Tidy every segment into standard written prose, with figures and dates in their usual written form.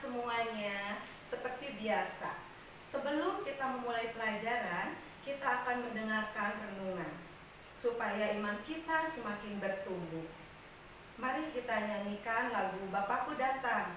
semuanya, seperti biasa, sebelum kita memulai pelajaran, kita akan mendengarkan renungan, supaya iman kita semakin bertumbuh. Mari kita nyanyikan lagu Bapakku Datang.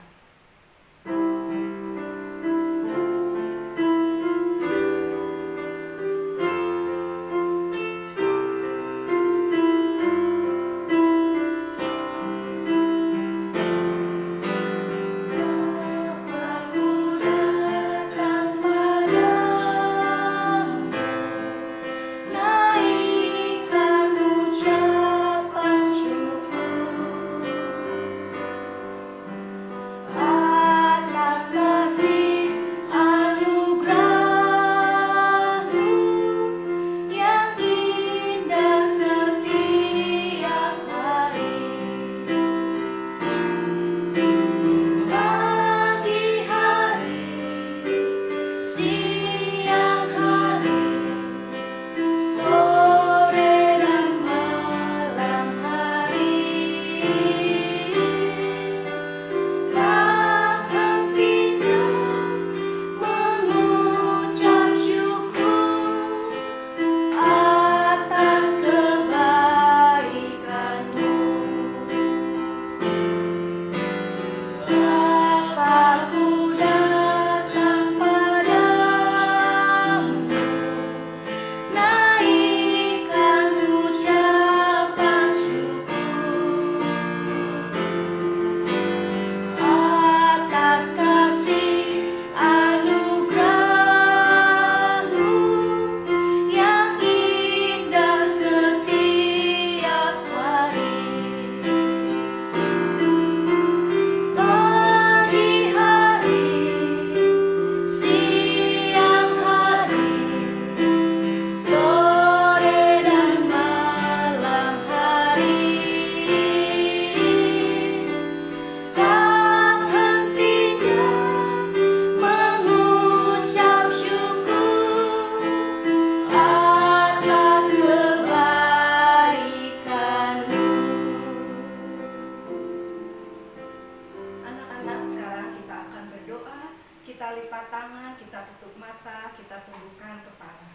Kita lipat tangan, kita tutup mata, kita tundukkan kepala.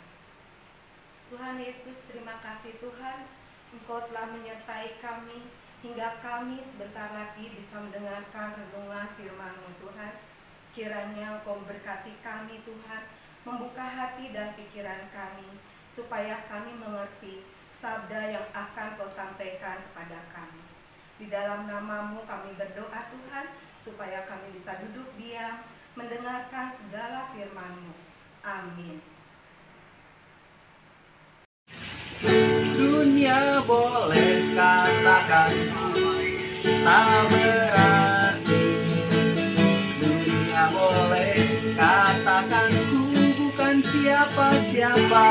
Tuhan Yesus, terima kasih Tuhan, Engkau telah menyertai kami, hingga kami sebentar lagi bisa mendengarkan renungan firman-Mu Tuhan. Kiranya Engkau memberkati kami Tuhan, membuka hati dan pikiran kami, supaya kami mengerti sabda yang akan Kau sampaikan kepada kami. Di dalam nama-Mu kami berdoa Tuhan, supaya kami bisa duduk diam, mendengarkan segala firman-Mu. Amin. Dunia boleh katakan tak berarti, dunia boleh katakan ku bukan siapa-siapa,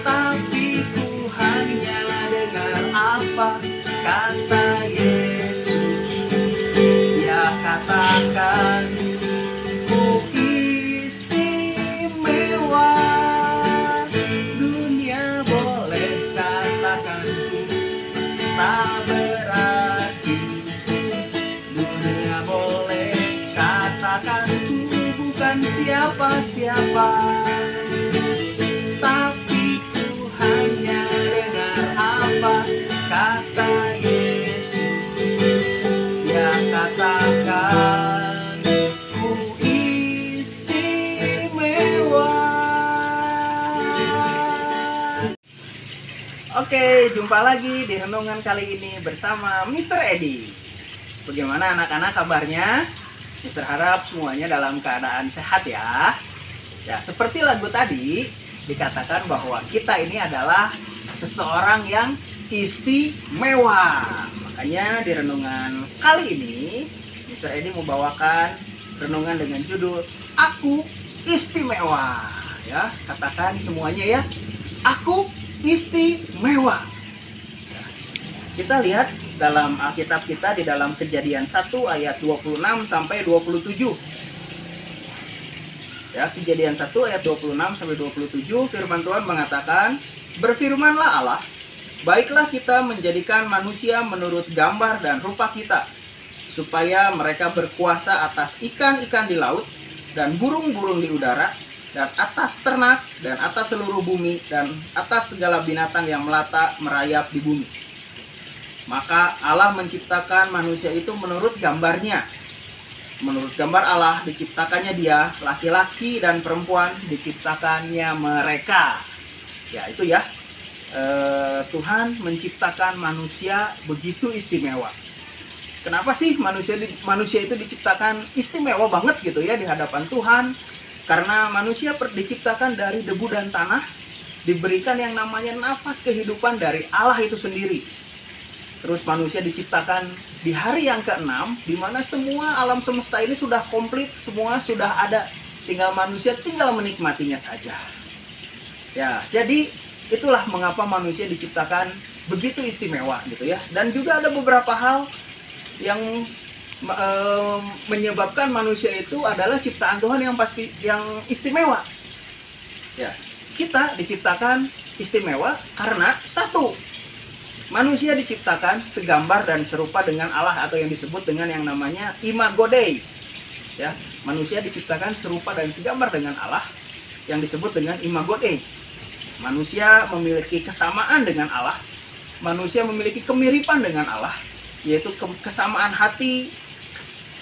tapi ku hanya dengar apa kata Yesus. Dia katakan ku istimewa. Dunia boleh katakan ku tak berarti, dunia boleh katakan ku bukan siapa-siapa, tapi ku hanya dengar apa kata Yesus. Dia katakan ku istimewa. Oke, jumpa lagi di renungan kali ini bersama Mr. Edi. Bagaimana anak-anak kabarnya? Mr. harap semuanya dalam keadaan sehat ya. Ya, seperti lagu tadi dikatakan bahwa kita ini adalah seseorang yang istimewa. Makanya di renungan kali ini Mr. Edi membawakan renungan dengan judul Aku Istimewa. Ya, katakan semuanya ya. Aku istimewa. Kita lihat dalam Alkitab kita di dalam Kejadian 1 ayat 26 sampai 27. Ya, Kejadian 1 ayat 26 sampai 27 firman Tuhan mengatakan, "Berfirmanlah Allah, baiklah kita menjadikan manusia menurut gambar dan rupa kita, supaya mereka berkuasa atas ikan-ikan di laut dan burung-burung di udara, dan atas ternak, dan atas seluruh bumi, dan atas segala binatang yang melata merayap di bumi. Maka Allah menciptakan manusia itu menurut gambarnya. Menurut gambar Allah diciptakannya dia, laki-laki dan perempuan diciptakannya mereka. Ya, itu ya. Tuhan menciptakan manusia begitu istimewa. Kenapa sih manusia itu diciptakan istimewa banget gitu ya di hadapan Tuhan? Karena manusia diciptakan dari debu dan tanah, diberikan yang namanya nafas kehidupan dari Allah itu sendiri. Terus manusia diciptakan di hari yang ke-6, di mana semua alam semesta ini sudah komplit, semua sudah ada, tinggal manusia tinggal menikmatinya saja. Ya, jadi itulah mengapa manusia diciptakan begitu istimewa gitu ya. Dan juga ada beberapa hal yang menyebabkan manusia itu adalah ciptaan Tuhan yang istimewa. Ya, kita diciptakan istimewa karena satu, manusia diciptakan segambar dan serupa dengan Allah atau yang disebut dengan yang namanya imago Dei. Ya, manusia diciptakan serupa dan segambar dengan Allah yang disebut dengan imago Dei. Manusia memiliki kesamaan dengan Allah. Manusia memiliki kemiripan dengan Allah, yaitu kesamaan hati,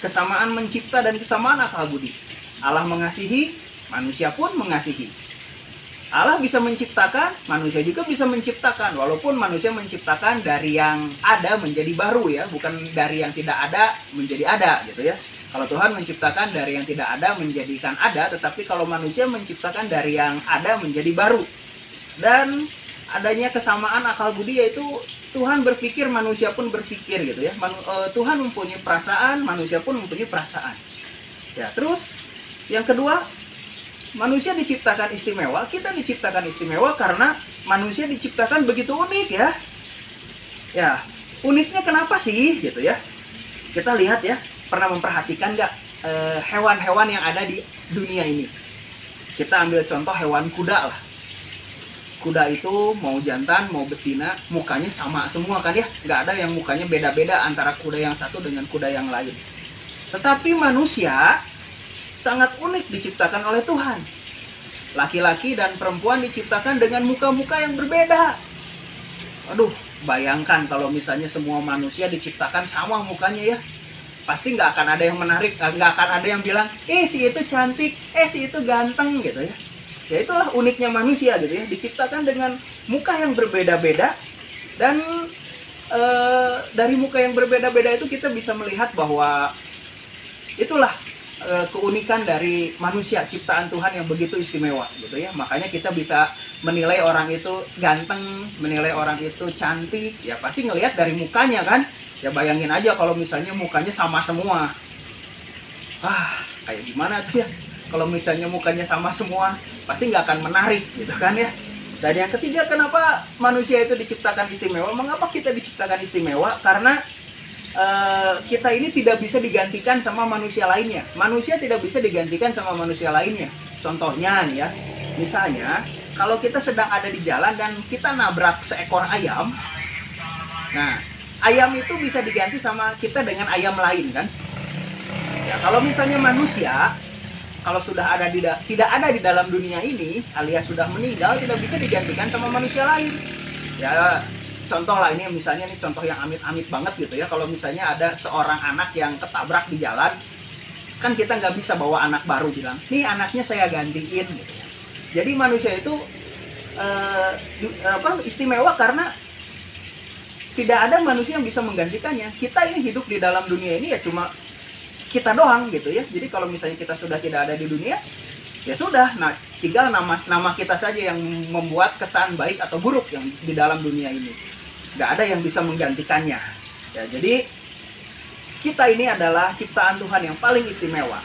kesamaan mencipta, dan kesamaan akal budi. Allah mengasihi, manusia pun mengasihi. Allah bisa menciptakan, manusia juga bisa menciptakan. Walaupun manusia menciptakan dari yang ada menjadi baru ya, bukan dari yang tidak ada menjadi ada gitu ya. Kalau Tuhan menciptakan dari yang tidak ada menjadikan ada, tetapi kalau manusia menciptakan dari yang ada menjadi baru. Dan adanya kesamaan akal budi, yaitu Tuhan berpikir, manusia pun berpikir gitu ya. Tuhan mempunyai perasaan, manusia pun mempunyai perasaan. Ya, terus yang kedua, manusia diciptakan istimewa. Kita diciptakan istimewa karena manusia diciptakan begitu unik ya. Ya, uniknya kenapa sih gitu ya? Kita lihat ya, pernah memperhatikan nggak hewan-hewan yang ada di dunia ini? Kita ambil contoh hewan kuda lah. Kuda itu mau jantan, mau betina, mukanya sama semua kan ya. Nggak ada yang mukanya beda-beda antara kuda yang satu dengan kuda yang lain. Tetapi manusia sangat unik diciptakan oleh Tuhan. Laki-laki dan perempuan diciptakan dengan muka-muka yang berbeda. Aduh, bayangkan kalau misalnya semua manusia diciptakan sama mukanya ya. Pasti nggak akan ada yang menarik, nggak akan ada yang bilang, si itu cantik, si itu ganteng gitu ya. Ya itulah uniknya manusia gitu ya, diciptakan dengan muka yang berbeda-beda. Dan dari muka yang berbeda-beda itu kita bisa melihat bahwa itulah keunikan dari manusia, ciptaan Tuhan yang begitu istimewa gitu ya. Makanya kita bisa menilai orang itu ganteng, menilai orang itu cantik, ya pasti ngelihat dari mukanya kan. Ya bayangin aja kalau misalnya mukanya sama semua, kayak gimana tuh ya. Kalau misalnya mukanya sama semua, pasti nggak akan menarik gitu kan ya. Dan yang ketiga, kenapa manusia itu diciptakan istimewa? Mengapa kita diciptakan istimewa? Karena kita ini tidak bisa digantikan sama manusia lainnya. Manusia tidak bisa digantikan sama manusia lainnya. Contohnya nih ya, misalnya kalau kita sedang ada di jalan dan kita nabrak seekor ayam, nah ayam itu bisa diganti sama kita dengan ayam lain kan? Ya kalau misalnya manusia, kalau sudah tidak ada di dalam dunia ini, alias sudah meninggal, tidak bisa digantikan sama manusia lain. Ya contoh lah, ini misalnya nih contoh yang amit-amit banget gitu ya. Kalau misalnya ada seorang anak yang ketabrak di jalan, kan kita nggak bisa bawa anak baru bilang, nih anaknya saya gantiin gitu ya. Jadi manusia itu istimewa karena tidak ada manusia yang bisa menggantikannya. Kita ini hidup di dalam dunia ini ya cuma kita doang gitu ya. Jadi kalau misalnya kita sudah tidak ada di dunia, ya sudah, nah tinggal nama kita saja yang membuat kesan baik atau buruk yang di dalam dunia ini. Nggak ada yang bisa menggantikannya ya. Jadi kita ini adalah ciptaan Tuhan yang paling istimewa.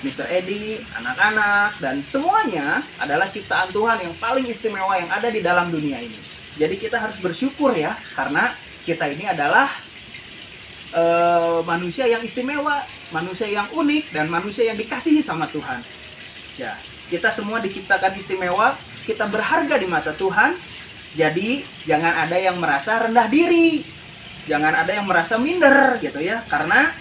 Mr. Edi, anak-anak, dan semuanya adalah ciptaan Tuhan yang paling istimewa yang ada di dalam dunia ini. Jadi kita harus bersyukur ya, karena kita ini adalah manusia yang istimewa, manusia yang unik, dan manusia yang dikasihi sama Tuhan. Ya, kita semua diciptakan istimewa, kita berharga di mata Tuhan. Jadi jangan ada yang merasa rendah diri, jangan ada yang merasa minder gitu ya, karena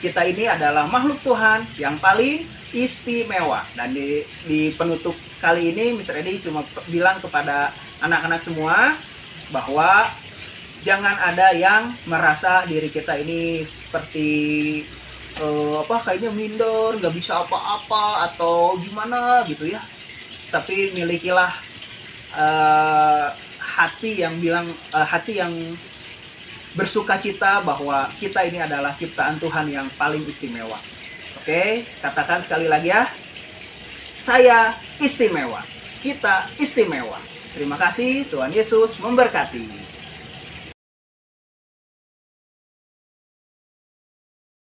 kita ini adalah makhluk Tuhan yang paling istimewa. Dan di penutup kali ini Mr. Edi cuma bilang kepada anak-anak semua bahwa jangan ada yang merasa diri kita ini seperti kayaknya minder, nggak bisa apa-apa atau gimana gitu ya. Tapi milikilah hati yang bersukacita bahwa kita ini adalah ciptaan Tuhan yang paling istimewa. Oke, katakan sekali lagi ya. Saya istimewa. Kita istimewa. Terima kasih, Tuhan Yesus memberkati.